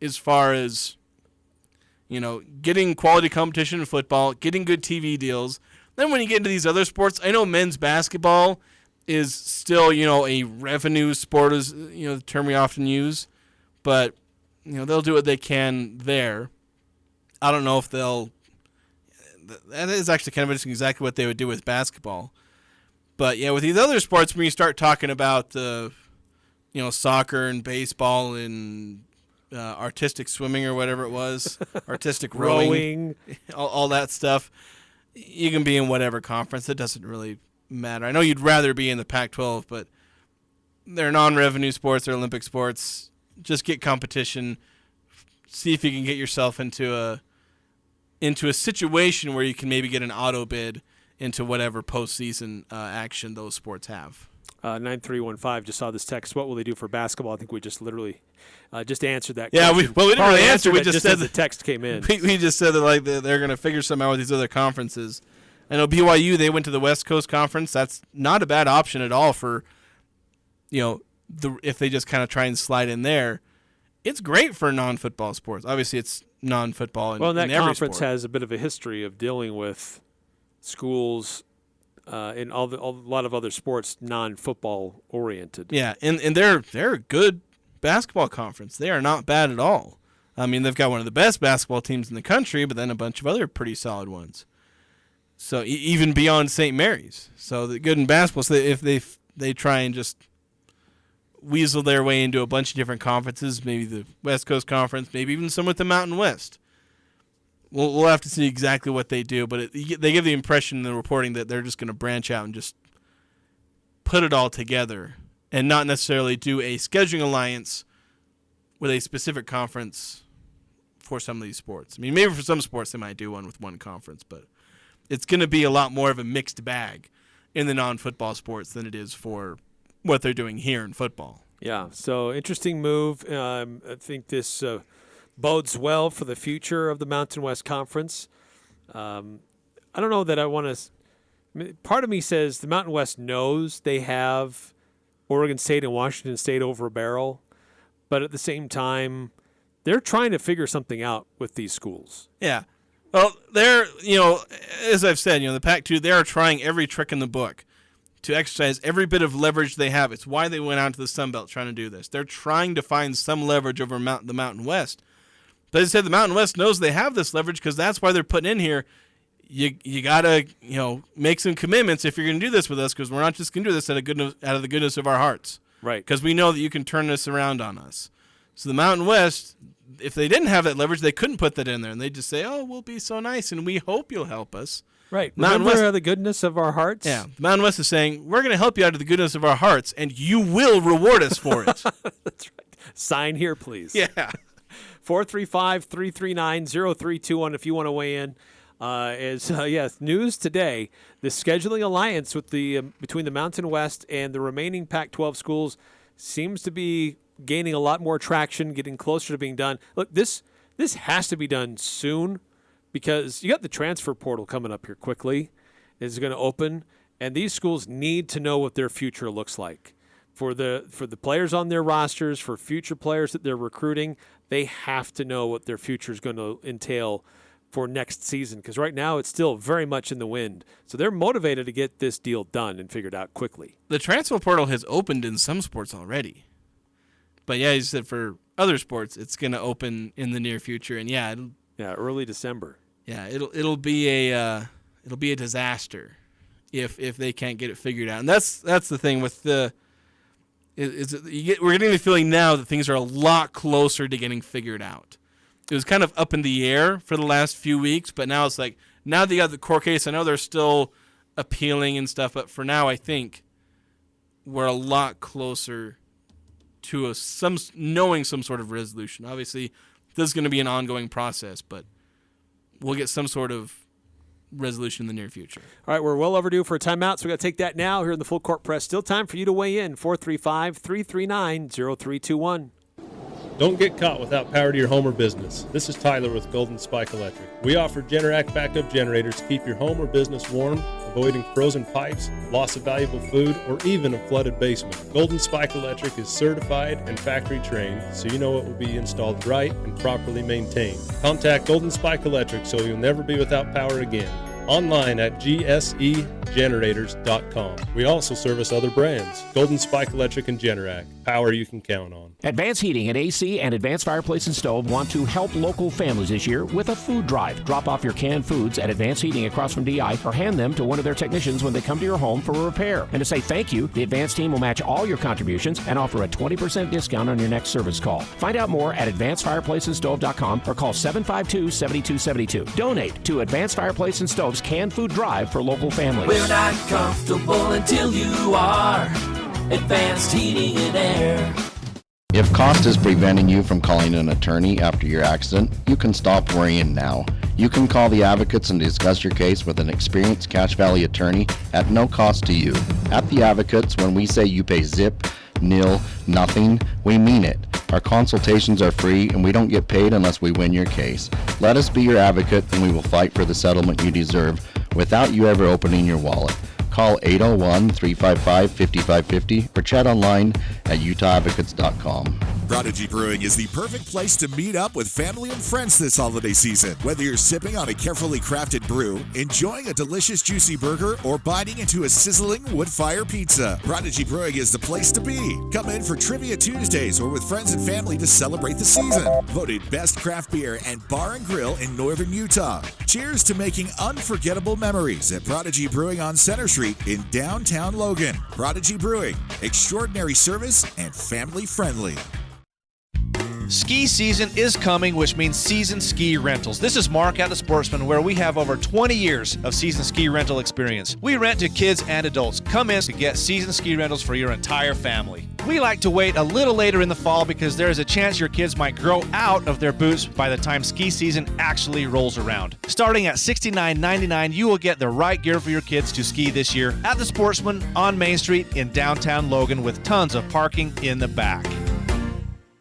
as far as, getting quality competition in football, getting good TV deals. Then when you get into these other sports, I know men's basketball is still, a revenue sport is, the term we often use. But, they'll do what they can there. I don't know if they'll – that is actually kind of interesting exactly what they would do with basketball. But, yeah, with these other sports, when you start talking about, soccer and baseball and artistic swimming or whatever it was, artistic rowing, all that stuff, you can be in whatever conference. It doesn't really matter. I know you'd rather be in the Pac-12, but they're non-revenue sports, they're Olympic sports. Just get competition. See if you can get yourself into a situation where you can maybe get an auto bid into whatever postseason action those sports have. 9315 just saw this text. What will they do for basketball? I think we just literally just answered that question. We didn't really answer. We just said the text came in. We just said that they're going to figure something out with these other conferences. I know BYU, they went to the West Coast Conference. That's not a bad option at all for, if they just kind of try and slide in there. It's great for non-football sports. Obviously, it's non-football in that every conference sport. has a bit of a history of dealing with schools in a lot of other sports non-football oriented. Yeah, and they're a good basketball conference. They are not bad at all. I mean, they've got one of the best basketball teams in the country, but then a bunch of other pretty solid ones. So even beyond St. Mary's. So they're good in basketball. So if they try and just weasel their way into a bunch of different conferences, maybe the West Coast Conference, maybe even some with the Mountain West. We'll have to see exactly what they do, but they give the impression in the reporting that they're just going to branch out and just put it all together and not necessarily do a scheduling alliance with a specific conference for some of these sports. I mean, maybe for some sports they might do one with one conference, but it's going to be a lot more of a mixed bag in the non-football sports than it is for what they're doing here in football. Yeah, so interesting move. I think this bodes well for the future of the Mountain West Conference. I don't know that I want to. Part of me says the Mountain West knows they have Oregon State and Washington State over a barrel, but at the same time, they're trying to figure something out with these schools. Yeah. Well, they're, as I've said, the Pac-12, they are trying every trick in the book to exercise every bit of leverage they have. It's why they went out to the Sun Belt trying to do this. They're trying to find some leverage over the Mountain West. But as I said, the Mountain West knows they have this leverage because that's why they're putting in here. You got to, make some commitments if you're going to do this with us, because we're not just going to do this out of the goodness of our hearts. Right. Because we know that you can turn this around on us. So the Mountain West, if they didn't have that leverage, they couldn't put that in there. And they'd just say, oh, we'll be so nice, and we hope you'll help us. Right. Mountain Remember West, the goodness of our hearts? Yeah. The Mountain West is saying, we're going to help you out of the goodness of our hearts, and you will reward us for it. That's right. Sign here, please. Yeah. 435-339-0321 if you want to weigh in. News today, the scheduling alliance with the between the Mountain West and the remaining Pac-12 schools seems to be gaining a lot more traction, getting closer to being done. Look, this has to be done soon because you got the transfer portal coming up here quickly. It's going to open, and these schools need to know what their future looks like. For the players on their rosters, for future players that they're recruiting, they have to know what their future is going to entail for next season, because right now it's still very much in the wind. So they're motivated to get this deal done and figured out quickly. The transfer portal has opened in some sports already. But yeah, you said for other sports, it's going to open in the near future, and early December. Yeah, it'll be a disaster if they can't get it figured out. And that's the thing with the we're getting the feeling now that things are a lot closer to getting figured out. It was kind of up in the air for the last few weeks, but now it's like, now that you got the court case, I know they're still appealing and stuff, but for now I think we're a lot closer to knowing some sort of resolution. Obviously, this is going to be an ongoing process, but we'll get some sort of resolution in the near future. All right, we're well overdue for a timeout, so we got to take that now here in the Full Court Press. Still time for you to weigh in, 435-339-0321. Don't get caught without power to your home or business. This is Tyler with Golden Spike Electric. We offer Generac backup generators to keep your home or business warm, avoiding frozen pipes, loss of valuable food, or even a flooded basement. Golden Spike Electric is certified and factory trained, so you know it will be installed right and properly maintained. Contact Golden Spike Electric so you'll never be without power again. Online at gsegenerators.com. We also service other brands, Golden Spike Electric and Generac. Power you can count on. Advanced Heating and AC and Advanced Fireplace and Stove want to help local families this year with a food drive. Drop off your canned foods at Advanced Heating across from DI or hand them to one of their technicians when they come to your home for a repair. And to say thank you, the Advanced team will match all your contributions and offer a 20% discount on your next service call. Find out more at AdvancedFireplaceandStove.com or call 752-7272. Donate to Advanced Fireplace and Stove's canned food drive for local families. We're not comfortable until you are. Advanced Heating and Air. If cost is preventing you from calling an attorney after your accident, you can stop worrying now. You can call the Advocates and discuss your case with an experienced Cache Valley attorney at no cost to you. At the Advocates, when we say you pay zip, nil, nothing, we mean it. Our consultations are free and we don't get paid unless we win your case. Let us be your advocate and we will fight for the settlement you deserve without you ever opening your wallet. Call 801-355-5550 or chat online at utahodvocates.com. Prodigy Brewing is the perfect place to meet up with family and friends this holiday season. Whether you're sipping on a carefully crafted brew, enjoying a delicious juicy burger, or biting into a sizzling wood fire pizza, Prodigy Brewing is the place to be. Come in for Trivia Tuesdays or with friends and family to celebrate the season. Voted best craft beer and bar and grill in northern Utah. Cheers to making unforgettable memories at Prodigy Brewing on Center Street in downtown Logan. Prodigy Brewing, extraordinary service and family friendly. Ski season is coming, which means Season Ski Rentals. This is Mark at the Sportsman, where we have over 20 years of season ski rental experience. We rent to kids and adults. Come in to get season ski rentals for your entire family. We like to wait a little later in the fall because there is a chance your kids might grow out of their boots by the time ski season actually rolls around. Starting at $69.99, you will get the right gear for your kids to ski this year at the Sportsman on Main Street in downtown Logan with tons of parking in the back.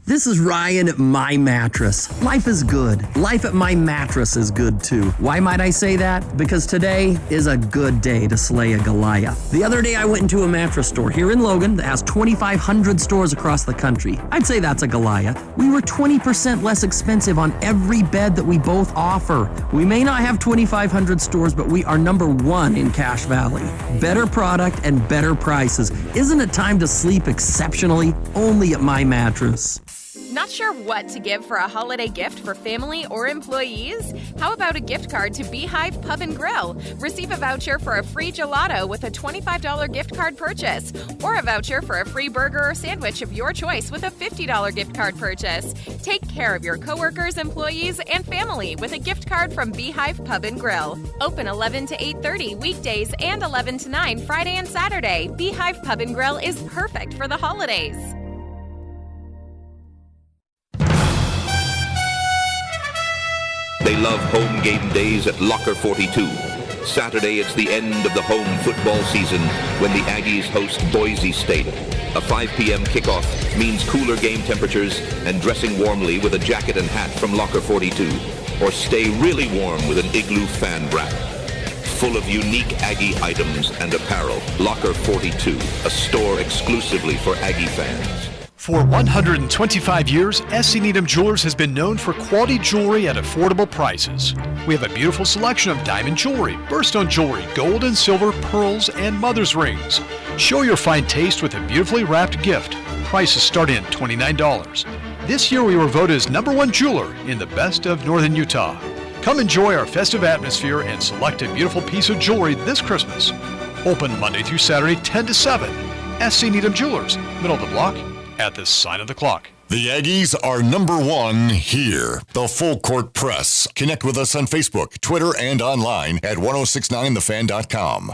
This is Ryan at My Mattress. Life is good. Life at My Mattress is good too. Why might I say that? Because today is a good day to slay a Goliath. The other day I went into a mattress store here in Logan that has 2,500 stores across the country. I'd say that's a Goliath. We were 20% less expensive on every bed that we both offer. We may not have 2,500 stores, but we are number one in Cache Valley. Better product and better prices. Isn't it time to sleep exceptionally? Only at My Mattress. Not sure what to give for a holiday gift for family or employees? How about a gift card to Beehive Pub and Grill? Receive a voucher for a free gelato with a $25 gift card purchase, or a voucher for a free burger or sandwich of your choice with a $50 gift card purchase. Take care of your coworkers, employees, and family with a gift card from Beehive Pub and Grill. Open 11 to 8:30 weekdays and 11 to 9 Friday and Saturday. Beehive Pub and Grill is perfect for the holidays. They love home game days at Locker 42. Saturday, it's the end of the home football season when the Aggies host Boise State. A 5 p.m. kickoff means cooler game temperatures and dressing warmly with a jacket and hat from Locker 42. Or stay really warm with an Igloo fan wrap. Full of unique Aggie items and apparel. Locker 42, a store exclusively for Aggie fans. For 125 years, SC Needham Jewelers has been known for quality jewelry at affordable prices. We have a beautiful selection of diamond jewelry, birthstone jewelry, gold and silver, pearls, and mother's rings. Show your fine taste with a beautifully wrapped gift. Prices start in $29. This year we were voted as #1 jeweler in the best of Northern Utah. Come enjoy our festive atmosphere and select a beautiful piece of jewelry this Christmas. Open Monday through Saturday, 10 to 7. SC Needham Jewelers, middle of the block, at the sign of the clock. The Aggies are #1 here. The Full Court Press. Connect with us on Facebook, Twitter, and online at 1069thefan.com.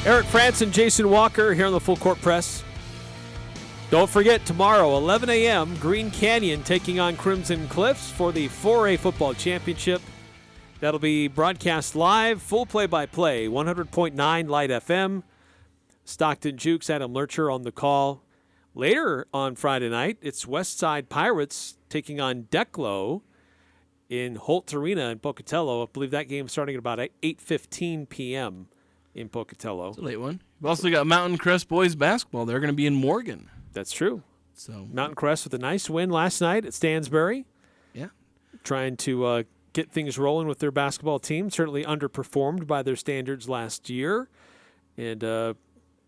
Eric Frandsen, Jason Walker here on the Full Court Press. Don't forget, tomorrow, 11 a.m., Green Canyon taking on Crimson Cliffs for the 4A Football Championship. That'll be broadcast live, full play-by-play, 100.9 Light FM. Stockton Jukes, Adam Lurcher on the call. Later on Friday night, it's Westside Pirates taking on Declo in Holt Arena in Pocatello. I believe that game starting at about 8:15 p.m. in Pocatello. It's a late one. We've also got Mountain Crest boys basketball. They're going to be in Morgan. That's true. So Mountain Crest with a nice win last night at Stansbury. Yeah. Trying to get things rolling with their basketball team. Certainly underperformed by their standards last year. And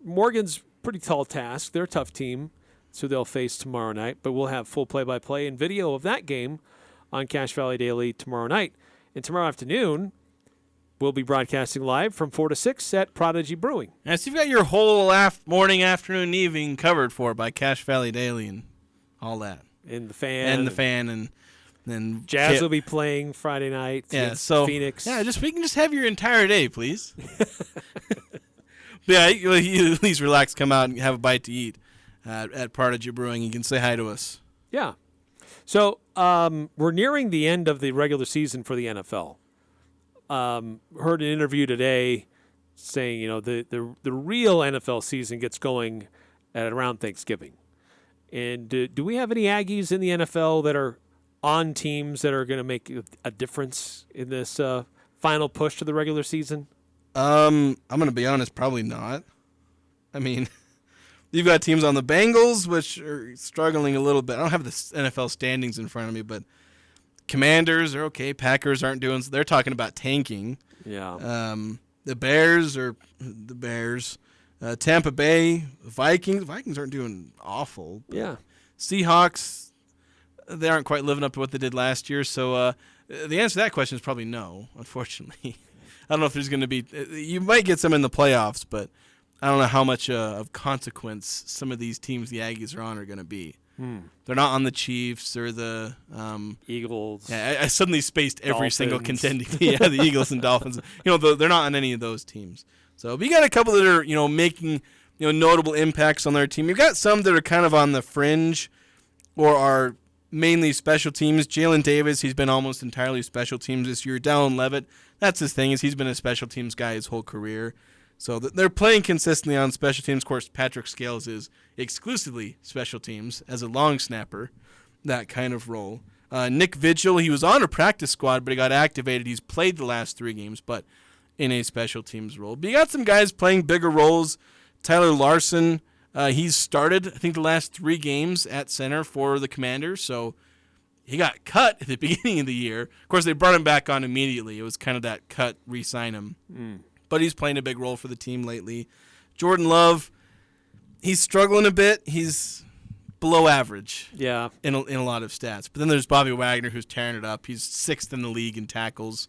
Morgan's pretty tall task. They're a tough team, so they'll face tomorrow night. But we'll have full play-by-play and video of that game on Cache Valley Daily tomorrow night. And tomorrow afternoon, we'll be broadcasting live from 4 to 6 at Prodigy Brewing. And so you've got your whole morning, afternoon, evening covered for by Cache Valley Daily and all that. And the fan. And then Jazz will be playing Friday night against Phoenix. Yeah, we can just have your entire day, please. Yeah, you at least relax, come out and have a bite to eat at Prodigy Brewing. You can say hi to us. Yeah. So we're nearing the end of the regular season for the NFL. Heard an interview today saying, the real NFL season gets going at around Thanksgiving. And do we have any Aggies in the NFL that are on teams that are going to make a difference in this final push to the regular season? I'm going to be honest, probably not. I mean, you've got teams on the Bengals, which are struggling a little bit. I don't have the NFL standings in front of me, but Commanders are okay. Packers aren't doing so. They're talking about tanking. Yeah. The Bears are the Bears. Tampa Bay, Vikings. Vikings aren't doing awful. Yeah. Seahawks, they aren't quite living up to what they did last year. So the answer to that question is probably no, unfortunately. I don't know if there's going to be – you might get some in the playoffs, but I don't know how much of consequence some of these teams the Aggies are on are going to be. They're not on the Chiefs or the Eagles. Yeah, I suddenly spaced every Dolphins. single contending. Yeah, the Eagles and Dolphins. They're not on any of those teams. So, but you got a couple that are making notable impacts on their team. You've got some that are kind of on the fringe, or are mainly special teams. Jalen Davis, he's been almost entirely special teams this year. Dallin Levitt, that's his thing, is he's been a special teams guy his whole career. So they're playing consistently on special teams. Of course, Patrick Scales is exclusively special teams as a long snapper, that kind of role. Nick Vigil, he was on a practice squad, but he got activated. He's played the last 3 games, but in a special teams role. But you got some guys playing bigger roles. Tyler Larson, he's started, I think, the last 3 games at center for the Commanders, so he got cut at the beginning of the year. Of course, they brought him back on immediately. It was kind of that cut, re-sign him. But he's playing a big role for the team lately. Jordan Love, he's struggling a bit. He's below average in a lot of stats. But then there's Bobby Wagner, who's tearing it up. He's 6th in the league in tackles.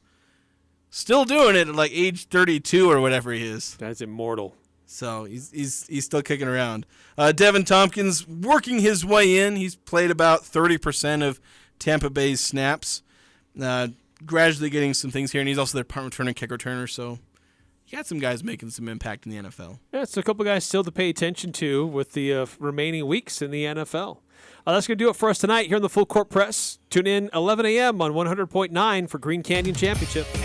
Still doing it at like age 32 or whatever he is. That's immortal. So he's still kicking around. Devin Tompkins working his way in. He's played about 30% of Tampa Bay's snaps. Gradually getting some things here, and he's also their punt returner, kick returner. So you got some guys making some impact in the NFL. Yeah, it's a couple guys still to pay attention to with the remaining weeks in the NFL. That's going to do it for us tonight here on the Full Court Press. Tune in 11 a.m. on 100.9 for Green Canyon Championship.